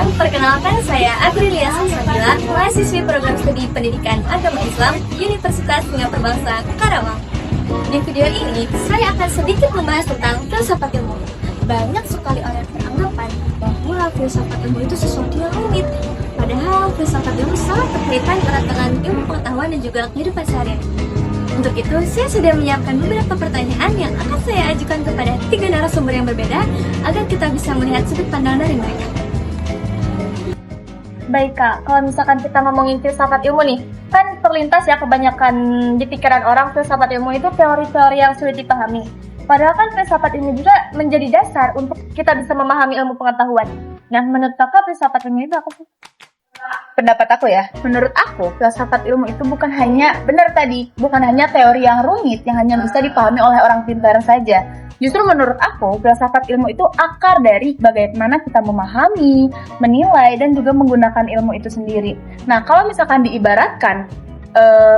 semuanya, perkenalkan saya Aprilia Sasmila, mahasiswi program studi pendidikan agama Islam Universitas Singapura Bangsa, Karawang. Di video ini, saya akan sedikit membahas tentang filsafat ilmu. Banyak sekali orang beranggapan bahwa filsafat ilmu itu sesuatu yang rumit, padahal filsafat ilmu sangat berkaitan erat dengan ilmu pengetahuan dan juga kehidupan sehari-hari. Untuk itu, saya sudah menyiapkan beberapa pertanyaan yang akan saya ajukan kepada 3 narasumber yang berbeda agar kita bisa melihat sudut pandang dari mereka. Baik Kak, kalau misalkan kita ngomongin filsafat ilmu nih, kan terlintas ya kebanyakan di pikiran orang filsafat ilmu itu teori-teori yang sulit dipahami. Padahal kan filsafat ilmu juga menjadi dasar untuk kita bisa memahami ilmu pengetahuan. Nah, menurut Kakak filsafat ilmu itu apa sih? Pendapat aku ya, menurut aku filsafat ilmu itu bukan hanya teori yang rumit yang hanya bisa dipahami oleh orang pintar saja. Justru menurut aku filsafat ilmu itu akar dari bagaimana kita memahami, menilai dan juga menggunakan ilmu itu sendiri. Nah, kalau misalkan diibaratkan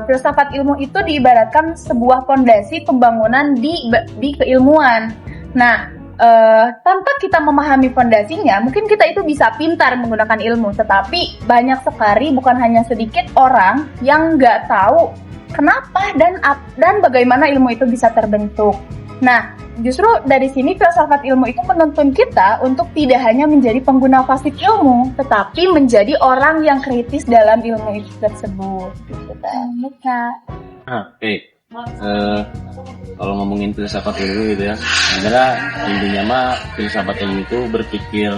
filsafat ilmu itu diibaratkan sebuah fondasi pembangunan di keilmuan. Nah, tanpa kita memahami fondasinya, mungkin kita itu bisa pintar menggunakan ilmu, tetapi banyak sekali, bukan hanya sedikit orang yang nggak tahu kenapa dan bagaimana ilmu itu bisa terbentuk. Nah, justru dari sini filsafat ilmu itu menuntun kita untuk tidak hanya menjadi pengguna fasik ilmu, tetapi menjadi orang yang kritis dalam ilmu itu tersebut. Gitu kan. Kalau ngomongin filsafat ilmu gitu ya, sebenarnya intinya mah filsafat ilmu itu berpikir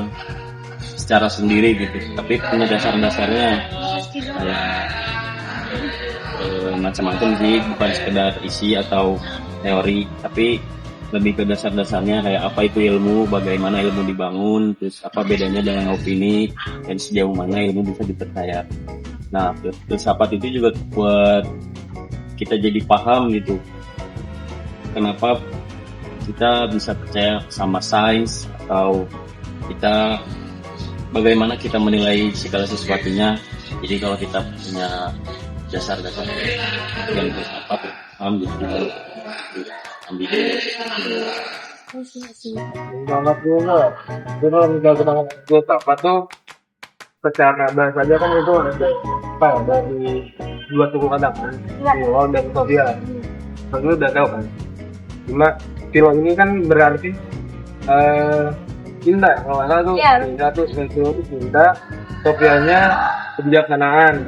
secara sendiri gitu, tapi punya dasar-dasarnya kayak macam-macam sih, bukan sekedar isi atau teori, tapi lebih ke dasar-dasarnya kayak apa itu ilmu, bagaimana ilmu dibangun, terus apa bedanya dengan opini, dan sejauh mana ilmu bisa dipercaya. Nah, filsafat itu juga buat kita jadi paham gitu, kenapa kita bisa percaya sama sains, atau kita bagaimana kita menilai segala sesuatunya. Jadi kalau kita punya dasar-dasar yang filsafat, paham gitu. Banget dulu. Itu kalau misalnya filsafat tuh secara bahasa aja kan itu ada apa dari 2 suku kata kan, Philo dan Sophia. Itu udah tahu kan. Cuma Philo ini kan berarti cinta, kalau nggak salah tuh cinta tuh Philo itu cinta, Sophianya kebijaksanaan.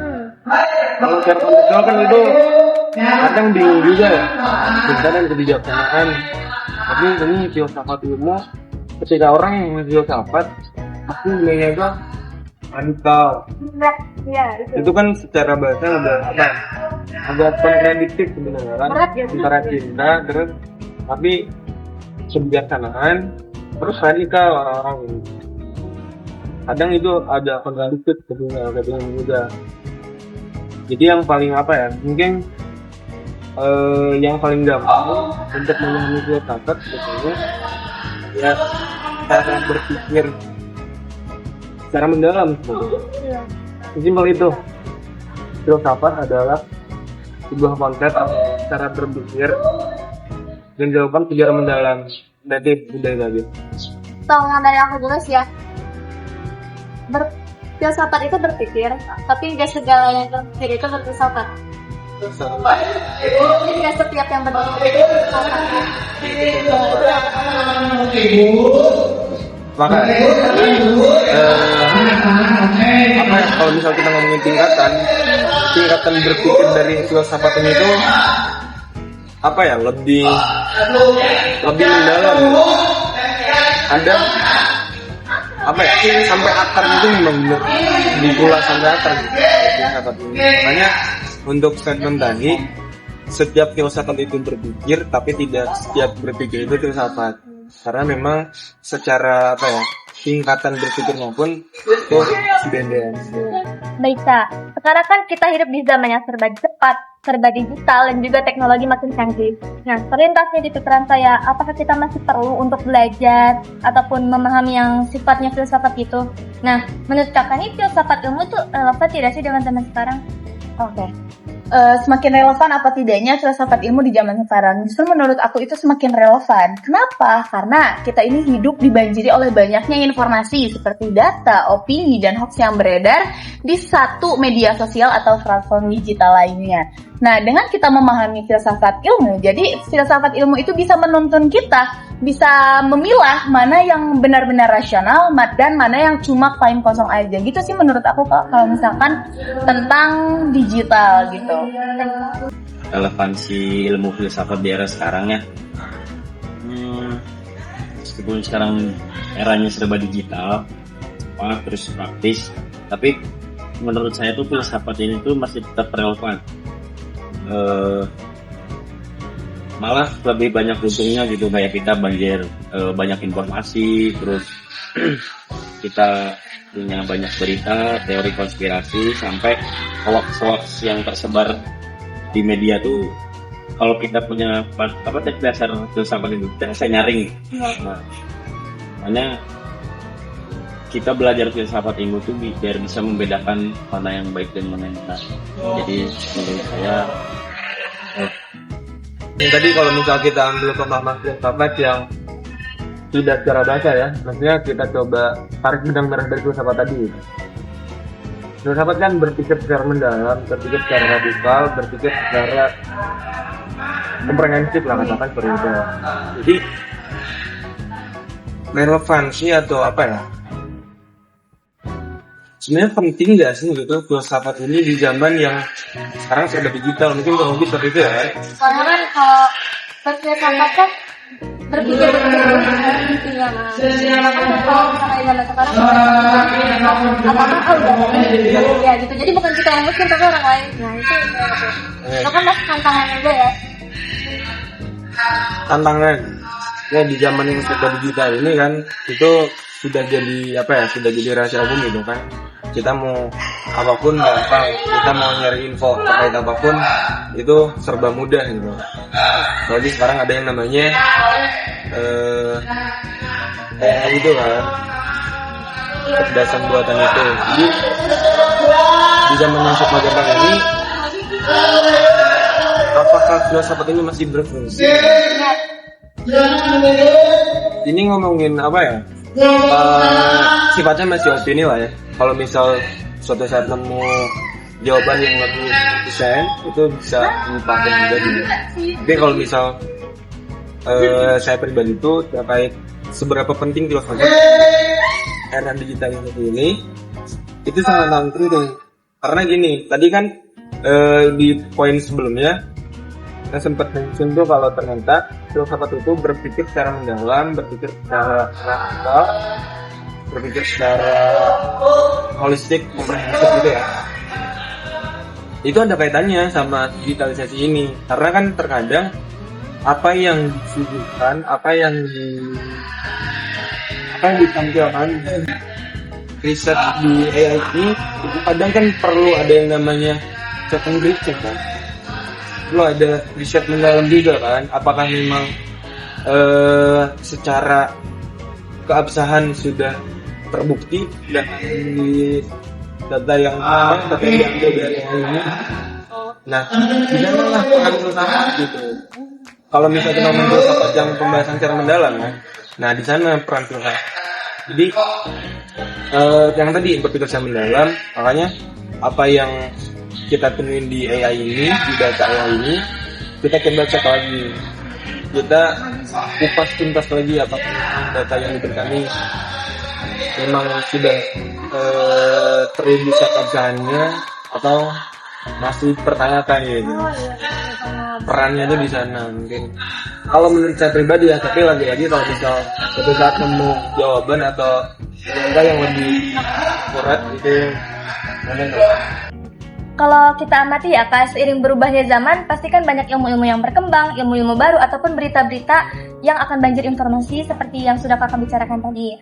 Kalau secara kontekstual kan itu kadang bingung juga ya, cinta dan kebijaksanaan. Tapi ini filsafat ilmu, ketika orang yang filsafat pasti nilainya itu radikal. Itu kan secara bahasa agak kontradiktif sebenarnya kan, antara cinta terus tapi kebijaksanaan terus radikal orang-orang ini. Kadang itu ada kontradiktif sebenarnya juga. Jadi yang paling mungkin yang paling gampang untuk memahami filsafat sebetulnya ya cara berpikir secara mendalam. Simpel itu. Filsafat adalah sebuah konsep cara berpikir dan jawaban secara mendalam. Nanti udah lagi. Tolongan dari aku dulu sih ya. Filsafat itu berpikir, tapi gak segala yang berpikir itu berfilsafat. Jadi gak setiap yang berpikir itu berfilsafat. Maka kalau misal kita ngomongin tingkatan berpikir dari filsafat ini itu lebih mendalam. Ada sampai akarnya itu memang benar diulas sampai akar filsafat ini. Makanya untuk statement tadi, setiap filsafat itu berpikir, tapi tidak setiap berpikir itu filsafat. Karena memang secara tingkatan berpikirnya pun itu beda. Baik Kak, sekarang kan kita hidup di zaman yang serba cepat, serba digital dan juga teknologi makin canggih. Nah, terlintas nih di pikiran saya, apakah kita masih perlu untuk belajar ataupun memahami yang sifatnya filsafat itu? Nah, menurut Kakak nih filsafat ilmu itu relevan tidak sih dengan zaman sekarang? Oke. semakin relevan apa tidaknya filsafat ilmu di zaman sekarang. Justru menurut aku itu semakin relevan. Kenapa? Karena kita ini hidup dibanjiri oleh banyaknya informasi seperti data, opini, dan hoax yang beredar di satu media sosial atau platform digital lainnya. Nah, dengan kita memahami filsafat ilmu, jadi filsafat ilmu itu bisa menuntun kita, bisa memilah mana yang benar-benar rasional dan mana yang cuma klaim kosong aja. Gitu sih menurut aku kalau misalkan tentang digital gitu. Relevansi ilmu filsafat di era sekarang ya. Meskipun sekarang eranya serba digital, terus praktis, tapi menurut saya tuh filsafat ini tuh masih tetap relevan. Malah lebih banyak untungnya gitu, kayak kita banyak informasi, terus kita punya banyak berita, teori konspirasi, sampai hoax-hoax yang tersebar di media tuh. Kalau kita punya dasar filsafat itu, kita bisa nyaring. Nah, makanya kita belajar filsafat ilmu tuh biar bisa membedakan mana yang baik dan mana yang benar. Jadi menurut saya tadi kalau misal kita ambil pemahaman filsafat yang tidak secara bahasa ya, maksudnya kita coba tarik benang merah dari filsafat tadi. Filsafat kan berpikir secara mendalam, berpikir secara radikal, berpikir secara komprehensif lah, katakan seperti itu. Jadi relevansi atau apa ya? Sebenarnya penting nggak sih gitu filsafat ini di zaman yang sekarang sudah digital, mungkin kurang lebih seperti itu ya? Karena kan kalau filsafat kan berpikir intinya kalau misalnya zaman sekarang apakah ya gitu, jadi bukan kita yang muslim tapi orang lain. Nah itu kan masih tantangan juga ya. Tantangan ya di zaman yang sudah digital ini kan, itu sudah jadi sudah jadi rahasia umum gitu kan. Kita mau apapun gampang, kita mau nyari info terkait apapun itu serba mudah gitu. Jadi sekarang ada yang namanya itu kan, kecerdasan buatan itu. Jadi di zaman yang serba gampang ini, apakah filsafat ini masih berfungsi? Ini ngomongin apa ya? Sifatnya masih opini lah ya. Kalau misal suatu saat nemu jawaban yang lebih desain, itu bisa dipakai juga gitu. Tapi kalau misal saya pribadi itu terkait seberapa penting filsafat era digital ini, itu sangat penting. Karena gini, tadi kan di poin sebelumnya saya sempat mention tuh kalau ternyata filsafat itu berpikir secara mendalam, berpikir secara radikal, berpikir secara holistik, komprehensif gitu ya. Itu ada kaitannya sama digitalisasi ini, karena kan terkadang apa yang disuguhkan, apa yang ditampilkan riset di AI ini, itu kadang kan perlu ada yang namanya check and recheck kan. Perlu ada riset mendalam juga kan, apakah memang secara keabsahan sudah terbukti dari data yang data yang dari ini. Nah, di sanalah peran filsafat gitu. Kalau misalnya kita ngomong filsafat yang pembahasan secara mendalam ya, nah di sana peran filsafat. Jadi yang tadi berpikir secara mendalam, makanya apa yang kita temuin di AI ini, di data AI ini, kita coba cek lagi, kita kupas tuntas lagi apakah data yang diberikan ini memang sudah terrealisasi keabsahannya atau masih pertanyakan gitu. Perannya itu di sana mungkin. Kalau menurut saya pribadi ya, tapi lagi-lagi kalau misal suatu saat nemu jawaban atau data yang lebih akurat itu mana? Kalau kita amati ya Kak, seiring berubahnya zaman, pasti kan banyak ilmu-ilmu yang berkembang, ilmu-ilmu baru, ataupun berita-berita yang akan banjir informasi seperti yang sudah Kakak bicarakan tadi.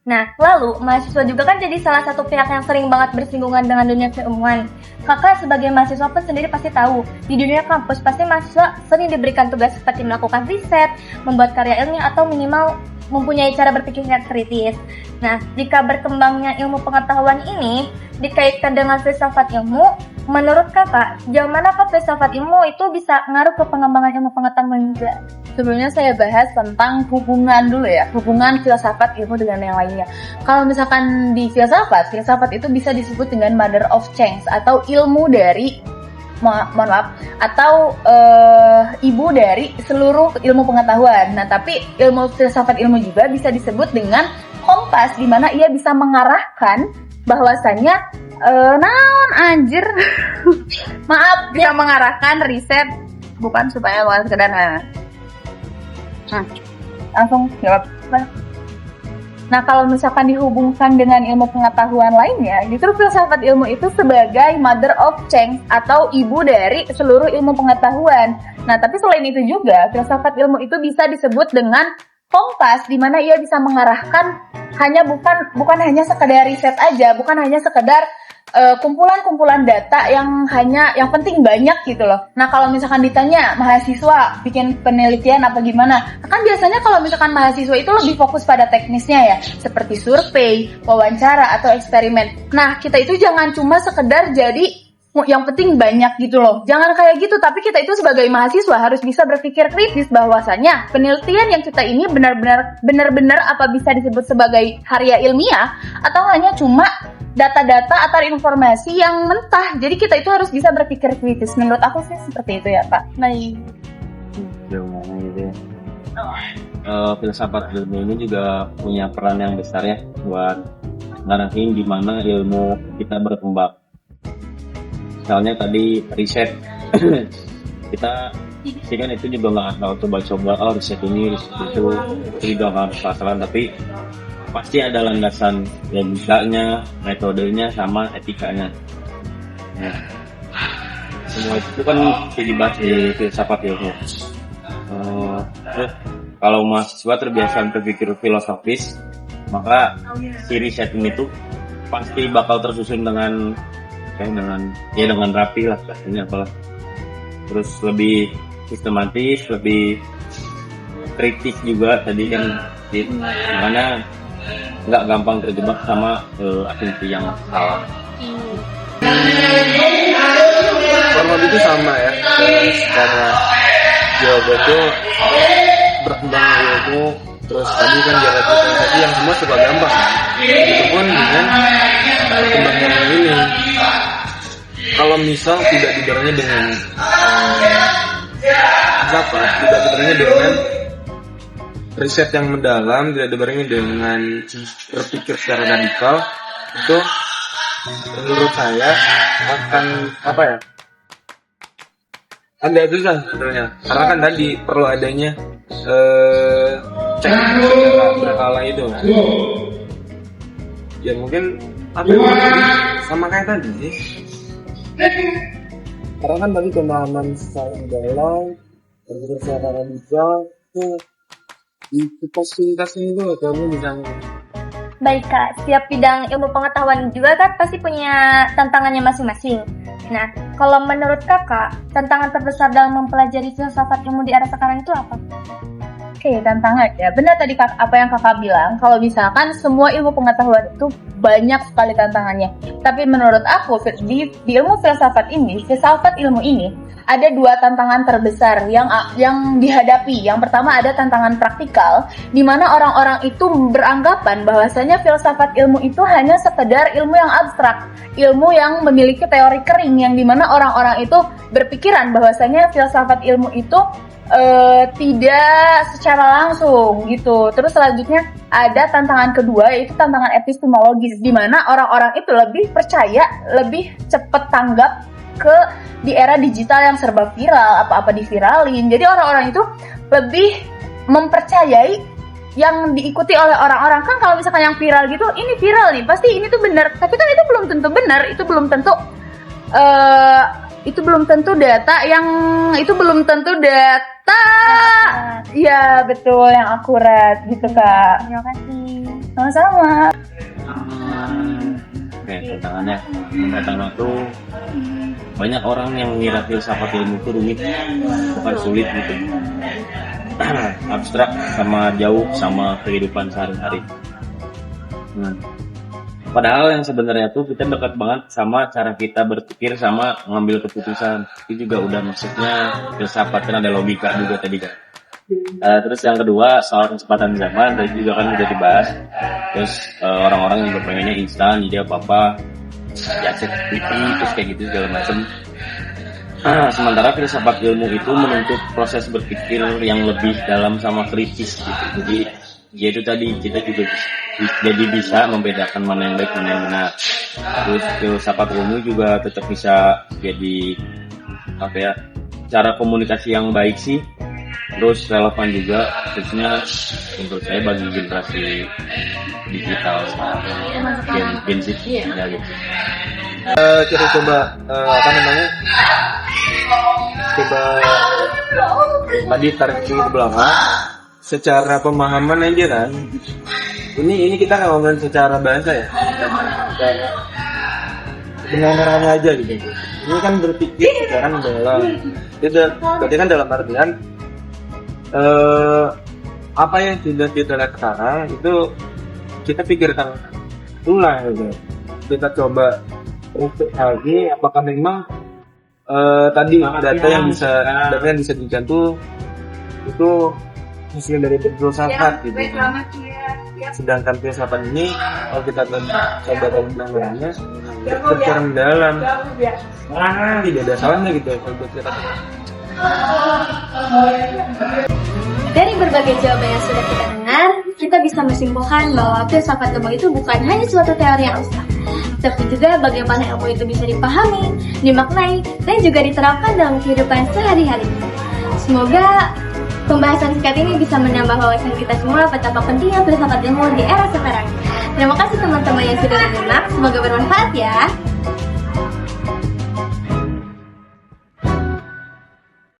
Nah, lalu mahasiswa juga kan jadi salah satu pihak yang sering banget bersinggungan dengan dunia keilmuan. Kakak sebagai mahasiswa pun sendiri pasti tahu, di dunia kampus pasti mahasiswa sering diberikan tugas seperti melakukan riset, membuat karya ilmiah, atau minimal mempunyai cara berpikir yang kritis. Nah, jika berkembangnya ilmu pengetahuan ini dikaitkan dengan filsafat ilmu, menurut kakak, jauh mana kak filsafat ilmu itu bisa ngaruh ke pengembangan ilmu pengetahuan juga? Sebelumnya saya bahas tentang hubungan dulu ya, hubungan filsafat ilmu dengan yang lainnya. Kalau misalkan di filsafat itu bisa disebut dengan mother of change atau ilmu dari mohon maaf atau ibu dari seluruh ilmu pengetahuan. Nah, tapi ilmu filsafat ilmu juga bisa disebut dengan kompas, di mana ia bisa mengarahkan bahwasanya naon anjir maaf, bisa mengarahkan riset, bukan supaya sekedar langsung jawab. Nah, kalau misalkan dihubungkan dengan ilmu pengetahuan lainnya, justru filsafat ilmu itu sebagai mother of change atau ibu dari seluruh ilmu pengetahuan. Nah, tapi selain itu juga, filsafat ilmu itu bisa disebut dengan kompas, di mana ia bisa mengarahkan bukan hanya sekedar riset aja, bukan hanya sekedar kumpulan-kumpulan data yang penting banyak gitu loh. Nah, kalau misalkan ditanya mahasiswa bikin penelitian apa gimana, kan biasanya kalau misalkan mahasiswa itu lebih fokus pada teknisnya ya, seperti survei, wawancara, atau eksperimen. Nah, kita itu jangan cuma sekedar jadi yang penting banyak gitu loh. Jangan kayak gitu, tapi kita itu sebagai mahasiswa harus bisa berpikir kritis bahwasanya penelitian yang kita ini benar-benar apa bisa disebut sebagai karya ilmiah atau hanya cuma data-data atau informasi yang mentah. Jadi kita itu harus bisa berpikir kritis. Menurut aku sih seperti itu ya, Pak. Baik. Jauh mana gitu ya. Filsafat ilmu ini juga punya peran yang besar ya buat ngarahin di mana ilmu kita berkembang. Misalnya tadi riset, kita sih kan itu juga nggak tahu coba-coba riset ini riset itu juga nggak pasaran, tapi pasti ada landasan logikanya, metodenya, sama etikanya. Nah, semua itu kan dibahas di filsafat ilmu. Kalau mahasiswa terbiasa berpikir filosofis, maka si riset ini tuh pasti bakal tersusun dengan rapi lah pastinya, apalah. Terus lebih sistematis, lebih kritis juga tadi kan, makanya nggak gampang terjebak sama asumsi yang salah. Kurang lebih itu sama ya, secara jawaban itu berkembang ilmu, terus tadi kan jalan organisasi yang semua serba gampang kan. Begitupun dengan perkembangan ini, kalau misal tidak dibarengi dengan tidak dibarengi dengan riset yang mendalam, tidak dibarengi dengan berpikir secara radikal, itu menurut saya akan agak susah sebenarnya, karena kan tadi perlu adanya cek secara berkala itu kan. Ya mungkin sama kayak tadi sih, karena kan tadi pemahaman secara mendalam dan juga secara radikal itu fasilitasnya itu kamu bisa. Baik kak, setiap bidang ilmu pengetahuan juga kan pasti punya tantangannya masing-masing. Nah, kalau menurut kakak, tantangan terbesar dalam mempelajari filsafat ilmu di era sekarang itu apa? Oke, tantangan ya. Benar tadi apa yang kakak bilang, kalau misalkan semua ilmu pengetahuan itu banyak sekali tantangannya. Tapi menurut aku, di ilmu filsafat ilmu ini, ada dua tantangan terbesar yang dihadapi. Yang pertama ada tantangan praktikal, di mana orang-orang itu beranggapan bahwasanya filsafat ilmu itu hanya sekedar ilmu yang abstrak, ilmu yang memiliki teori kering, yang dimana orang-orang itu berpikiran bahwasanya filsafat ilmu itu tidak secara langsung gitu. Terus selanjutnya ada tantangan kedua, yaitu tantangan epistemologis, di mana orang-orang itu lebih percaya, lebih cepat tanggap di era digital yang serba viral, apa-apa diviralin. Jadi orang-orang itu lebih mempercayai yang diikuti oleh orang-orang. Kan kalau misalkan yang viral gitu, ini viral nih, pasti ini tuh benar. Tapi kan itu belum tentu benar, itu belum tentu ya betul yang akurat gitu kak. Terima kasih. Sama-sama. Oke, tantangannya yang pertama tuh banyak orang yang mengira filsafat ilmu itu rumit, bukan sulit gitu. Abstrak sama jauh sama kehidupan sehari-hari. Padahal yang sebenarnya tuh kita dekat banget sama cara kita berpikir sama mengambil keputusan. Itu juga udah maksudnya filsafat, kan ada logika juga tadi kan. Terus yang kedua soal kecepatan zaman tadi juga kan udah dibahas. Terus orang-orang yang juga pengennya instan, jadi apa-apa ya cek TV terus kayak gitu segala macam. Sementara filsafat ilmu itu menuntut proses berpikir yang lebih dalam sama kritis gitu. Jadi ya itu tadi kita juga jadi bisa membedakan mana yang baik mana yang benar. Terus filsafat ilmu juga tetap bisa jadi apa ya, cara komunikasi yang baik sih. Terus relevan juga khususnya menurut saya bagi generasi digital Gen Z ya gitu. Kita coba apa namanya, coba tadi tarik ke belakang secara pemahaman aja kan. Ini kita nggak ngomongin secara bahasa ya, kebenarannya aja gitu. Ini kan berpikir secara mendalam. Berarti kan dalam artian apa yang sudah kita lihat sekarang itu kita pikirkan ulang gitu. Kita coba untuk lagi apakah memang tadi data yang bisa dicantum itu hasil dari filsafat gitu. Sedangkan filsafat ini kalau kita coba penggunaannya secara mendalam, tidak ada salahnya gitu kalau kita. Dari berbagai jawaban yang sudah kita dengar, kita bisa menyimpulkan bahwa filsafat ilmu itu bukan hanya suatu teori yang abstrak, tapi juga bagaimana ilmu itu bisa dipahami, dimaknai, dan juga diterapkan dalam kehidupan sehari-hari. Semoga pembahasan singkat ini bisa menambah wawasan kita semua betapa pentingnya filsafat ilmu di era sekarang. Terima kasih teman-teman yang sudah menyimak, semoga bermanfaat ya.